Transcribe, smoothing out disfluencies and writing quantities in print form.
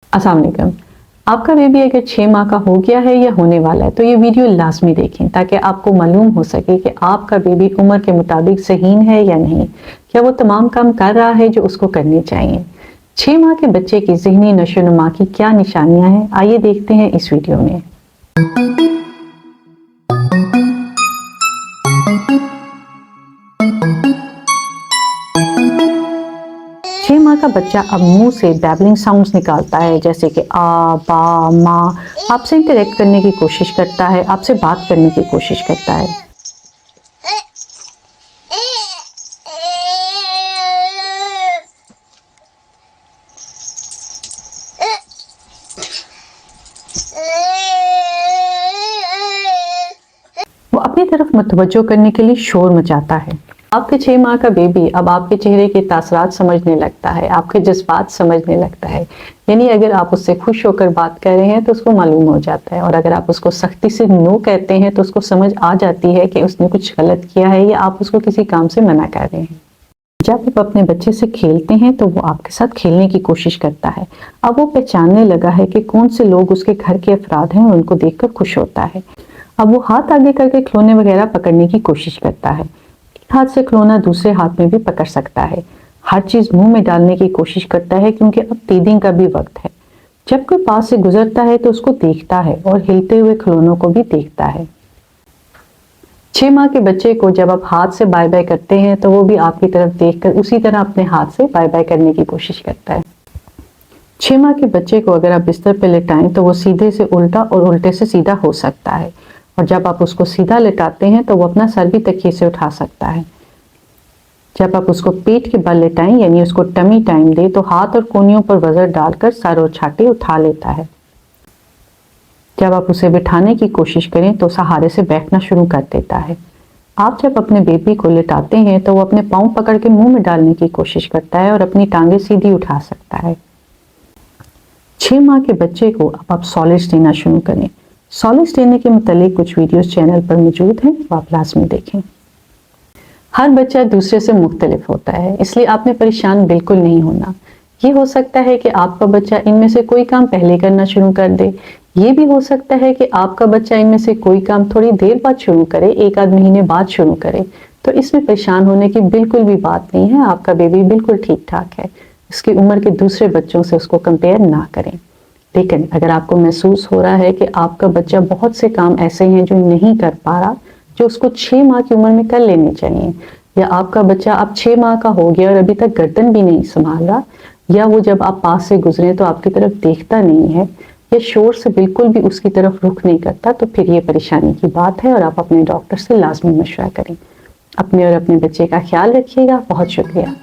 अस्सलाम वालेकुम। आपका बेबी अगर 6 माह का हो गया है या होने वाला है तो ये वीडियो लाजमी देखें ताकि आपको मालूम हो सके कि आपका बेबी उम्र के मुताबिक ज़हीन है या नहीं। क्या वो तमाम काम कर रहा है जो उसको करने चाहिए। 6 माह के बच्चे की ज़हनी नशोनुमा की क्या निशानियां हैं, आइए देखते हैं इस वीडियो में। 6 माह का बच्चा अब मुंह से बैबलिंग साउंड्स निकालता है, जैसे कि आ, बा, माँ। आपसे इंटरेक्ट करने की कोशिश करता है, आपसे बात करने की कोशिश करता है। वो अपनी तरफ मुतवज्जो करने के लिए शोर मचाता है। आपके 6 माह का बेबी अब आपके चेहरे के तासरात समझने लगता है, आपके जज्बात समझने लगता है। यानी अगर आप उससे खुश होकर बात कर रहे हैं तो उसको मालूम हो जाता है, और अगर आप उसको सख्ती से नो कहते हैं तो उसको समझ आ जाती है कि उसने कुछ गलत किया है या आप उसको किसी काम से मना कर रहे हैं। जब आप अपने बच्चे से खेलते हैं तो वो आपके साथ खेलने की कोशिश करता है। अब वो पहचानने लगा है कि कौन से लोग उसके घर के अफराद हैं और उनको देखकर खुश होता है। अब वो हाथ आगे करके खिलौने वगैरह पकड़ने की कोशिश करता है। एक हाथ से खिलौना दूसरे हाथ में भी पकड़ सकता है। हर चीज मुंह में डालने की कोशिश करता है क्योंकि अब फीडिंग का भी वक्त है। जब कोई पास से गुजरता है तो उसको देखता है और हिलते हुए खिलौनों को भी देखता है। 6 माह के बच्चे को जब आप हाथ से बाय बाय करते हैं तो वो भी आपकी तरफ देखकर उसी तरह अपने हाथ से बाय बाय करने की कोशिश करता है। 6 माह के बच्चे को अगर आप बिस्तर पर लेटाएं तो वो सीधे से उल्टा और उल्टे से सीधा हो सकता है, और जब आप उसको सीधा लेटाते हैं तो वो अपना सर भी तकिए से उठा सकता है। जब आप उसको पीठ के बल लेटाएं यानी उसको टमी टाइम दे तो हाथ और कोहनियों पर वजन डालकर सर और छाती उठा लेता है। जब आप उसे बिठाने की कोशिश करें तो सहारे से बैठना शुरू कर देता है। आप जब अपने बेबी को लेटाते हैं तो वो अपने पाँव पकड़ के मुंह में डालने की कोशिश करता है और अपनी टांगे सीधी उठा सकता है। 6 माह के बच्चे को अब आप सॉलिड्स देना शुरू करें। सॉलिड्स देने के मुतालिक कुछ वीडियोस चैनल पर मौजूद हैं, वो आप लाजमी देखें। हर बच्चा दूसरे से मुख्तलिफ होता है, इसलिए आपने परेशान बिल्कुल नहीं होना। ये हो सकता है कि आपका बच्चा इनमें से कोई काम पहले करना शुरू कर दे। ये भी हो सकता है कि आपका बच्चा इनमें से कोई काम थोड़ी देर बाद शुरू करे, एक आध महीने बाद शुरू करे। तो इसमें परेशान होने की बिल्कुल भी बात नहीं है। आपका बेबी बिल्कुल ठीक ठाक है। उसकी उम्र के दूसरे बच्चों से उसको कंपेयर ना करें। लेकिन अगर आपको महसूस हो रहा है कि आपका बच्चा बहुत से काम ऐसे हैं जो नहीं कर पा रहा, जो उसको 6 माह की उम्र में कर लेने चाहिए, या आपका बच्चा अब 6 माह का हो गया और अभी तक गर्दन भी नहीं संभाल रहा, या वो जब आप पास से गुजरे तो आपकी तरफ देखता नहीं है, या शोर से बिल्कुल भी उसकी तरफ रुख नहीं करता, तो फिर ये परेशानी की बात है और आप अपने डॉक्टर से लाजमी मशवरा करें। अपने और अपने बच्चे का ख्याल रखिएगा। बहुत शुक्रिया।